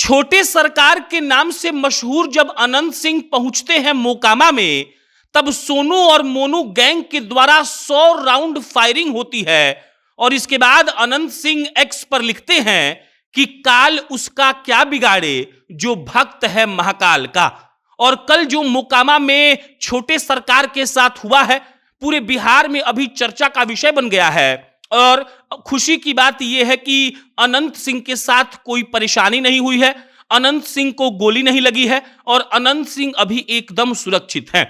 छोटे सरकार के नाम से मशहूर जब अनंत सिंह पहुंचते हैं मोकामा में, तब सोनू और मोनू गैंग के द्वारा 100 राउंड फायरिंग होती है। और इसके बाद अनंत सिंह एक्स पर लिखते हैं कि काल उसका क्या बिगाड़े जो भक्त है महाकाल का। और कल जो मोकामा में छोटे सरकार के साथ हुआ है, पूरे बिहार में अभी चर्चा का विषय बन गया है। और खुशी की बात यह है कि अनंत सिंह के साथ कोई परेशानी नहीं हुई है, अनंत सिंह को गोली नहीं लगी है और अनंत सिंह अभी एकदम सुरक्षित हैं।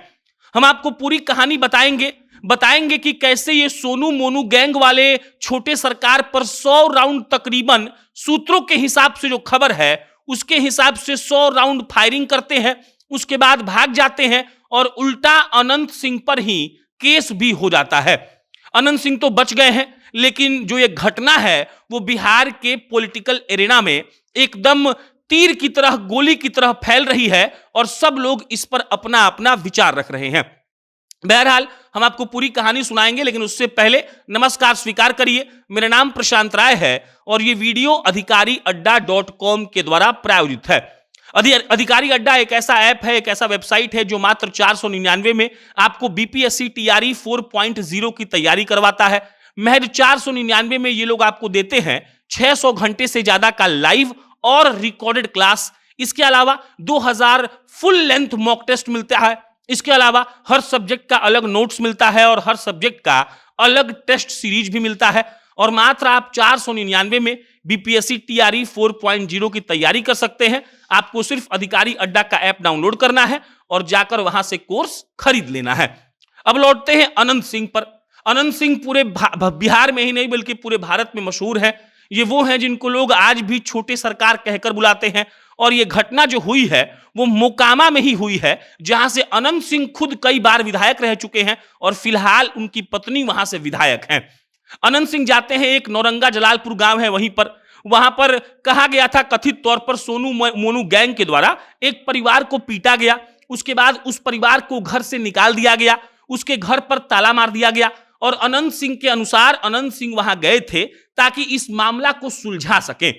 हम आपको पूरी कहानी बताएंगे कि कैसे ये सोनू मोनू गैंग वाले छोटे सरकार पर 100 राउंड, तकरीबन सूत्रों के हिसाब से जो खबर है उसके हिसाब से 100 राउंड फायरिंग करते हैं, उसके बाद भाग जाते हैं और उल्टा अनंत सिंह पर ही केस भी हो जाता है। अनंत सिंह तो बच गए हैं, लेकिन जो ये घटना है वो बिहार के पॉलिटिकल एरिना में एकदम तीर की तरह, गोली की तरह फैल रही है और सब लोग इस पर अपना अपना विचार रख रहे हैं। बहरहाल हम आपको पूरी कहानी सुनाएंगे, लेकिन उससे पहले नमस्कार स्वीकार करिए। मेरा नाम प्रशांत राय है और ये वीडियो अधिकारी अड्डा.com के द्वारा प्रायोजित है। अधिकारी अड्डा एक ऐसा ऐप है, एक ऐसा वेबसाइट है जो मात्र 499 में आपको बीपीएससी टीआरई 4.0 की तैयारी करवाता है। महज 499 में ये लोग आपको देते हैं 600 घंटे से ज्यादा का लाइव और रिकॉर्डेड क्लास। इसके अलावा 2000 फुल लेंथ मॉक टेस्ट मिलता है। इसके अलावा हर सब्जेक्ट का अलग नोट्स मिलता है और हर सब्जेक्ट का अलग टेस्ट सीरीज भी मिलता है। और मात्र आप 499 में बीपीएससी टीआरई 4.0 की तैयारी कर सकते हैं। आपको सिर्फ अधिकारी अड्डा का ऐप डाउनलोड करना है और जाकर वहां से कोर्स खरीद लेना है। अब लौटते हैं अनंत सिंह पर। अनंत सिंह पूरे बिहार में ही नहीं बल्कि पूरे भारत में मशहूर है। ये वो हैं जिनको लोग आज भी छोटे सरकार कहकर बुलाते हैं। और ये घटना जो हुई है वो मोकामा में ही हुई है, जहां से अनंत सिंह खुद कई बार विधायक रह चुके हैं और फिलहाल उनकी पत्नी वहां से विधायक हैं। अनंत सिंह जाते हैं, एक नौरंगा जलालपुर गांव है वहां पर कहा गया था कथित तौर पर सोनू मोनू गैंग के द्वारा एक परिवार को पीटा गया। उसके बाद उस परिवार को घर से निकाल दिया गया, उसके घर पर ताला मार दिया गया। और अनंत सिंह के अनुसार अनंत सिंह वहां गए थे ताकि इस मामला को सुलझा सके।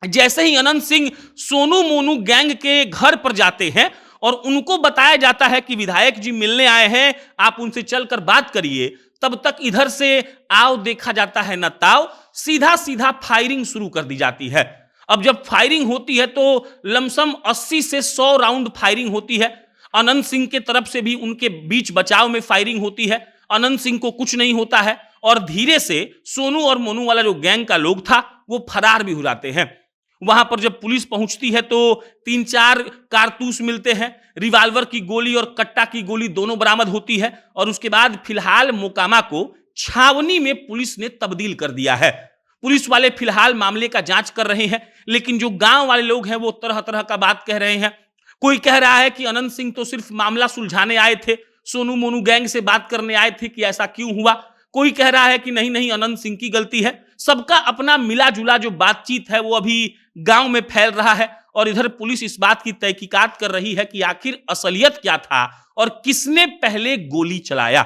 जैसे ही अनंत सिंह सोनू मोनू गैंग के घर पर जाते हैं और उनको बताया जाता है कि विधायक जी मिलने आए हैं, आप उनसे चलकर बात करिए, तब तक इधर से आओ देखा जाता है न ताओ, सीधा सीधा फायरिंग शुरू कर दी जाती है। अब जब फायरिंग होती है तो लमसम 80 से 100 राउंड फायरिंग होती है। अनंत सिंह के तरफ से भी उनके बीच बचाव में फायरिंग होती है। अनंत सिंह को कुछ नहीं होता है और धीरे से सोनू और मोनू वाला जो गैंग का लोग था वो फरार भी हो जाते हैं। वहां पर जब पुलिस पहुंचती है तो 3-4 कारतूस मिलते हैं, रिवाल्वर की गोली और कट्टा की गोली दोनों बरामद होती है। और उसके बाद फिलहाल मोकामा को छावनी में पुलिस ने तब्दील कर दिया है। पुलिस वाले फिलहाल मामले का जांच कर रहे हैं, लेकिन जो गांव वाले लोग हैं वो तरह तरह का बात कह रहे हैं। कोई कह रहा है कि अनंत सिंह तो सिर्फ मामला सुलझाने आए थे, सोनू मोनू गैंग से बात करने आए थे कि ऐसा क्यों हुआ। कोई कह रहा है कि नहीं नहीं अनंत सिंह की गलती है। सबका अपना मिला जुला जो बातचीत है वो अभी गांव में फैल रहा है और इधर पुलिस इस बात की तहकीकात कर रही है कि आखिर असलियत क्या था और किसने पहले गोली चलाया।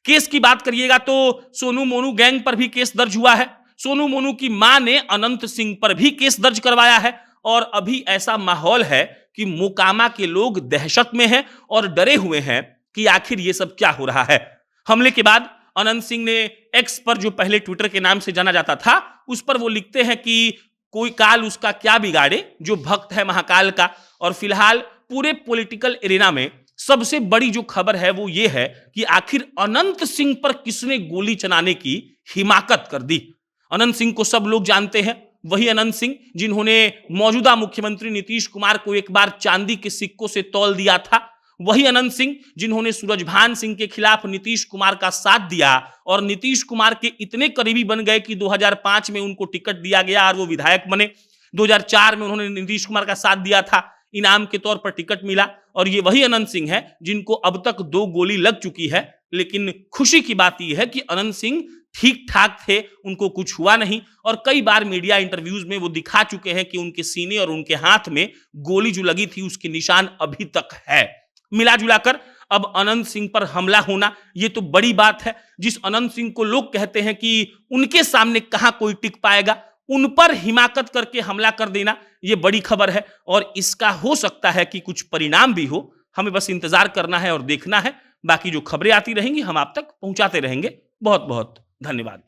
केस की बात करिएगा तो सोनू मोनू गैंग पर भी केस दर्ज हुआ है। सोनू मोनू की मां ने अनंत सिंह पर भी केस दर्ज करवाया है और अभी ऐसा माहौल है कि मोकामा के लोग दहशत में हैं और डरे हुए हैं कि आखिर ये सब क्या हो रहा है। हमले के बाद अनंत सिंह ने एक्स पर, जो पहले ट्विटर के नाम से जाना जाता था, उस पर वो लिखते हैं कि कोई काल उसका क्या बिगाड़े जो भक्त है महाकाल का। और फिलहाल पूरे पॉलिटिकल एरिना में सबसे बड़ी जो खबर है वो ये है कि आखिर अनंत सिंह पर किसने गोली चलाने की हिमाकत कर दी। अनंत सिंह को सब लोग जानते हैं, वही अनंत सिंह जिन्होंने मौजूदा मुख्यमंत्री नीतीश कुमार को एक बार चांदी के सिक्कों से तौल दिया था, वही अनंत सिंह जिन्होंने सूरजभान सिंह के खिलाफ नीतीश कुमार का साथ दिया और नीतीश कुमार के इतने करीबी बन गए कि 2005 में उनको टिकट दिया गया और वो विधायक बने। 2004 में उन्होंने नीतीश कुमार का साथ दिया था, इनाम के तौर पर टिकट मिला। और ये वही अनंत सिंह है जिनको अब तक 2 गोली लग चुकी है। लेकिन खुशी की बात यह है कि अनंत सिंह ठीक ठाक थे, उनको कुछ हुआ नहीं। और कई बार मीडिया इंटरव्यूज में वो दिखा चुके हैं कि उनके सीने और उनके हाथ में गोली जो लगी थी उसके निशान अभी तक है। मिला जुलाकर अब अनंत सिंह पर हमला होना ये तो बड़ी बात है। जिस अनंत सिंह को लोग कहते हैं कि उनके सामने कहां कोई टिक पाएगा, उन पर हिमाकत करके हमला कर देना ये बड़ी खबर है और इसका हो सकता है कि कुछ परिणाम भी हो। हमें बस इंतजार करना है और देखना है। बाकी जो खबरें आती रहेंगी हम आप तक पहुंचाते रहेंगे। बहुत बहुत धन्यवाद।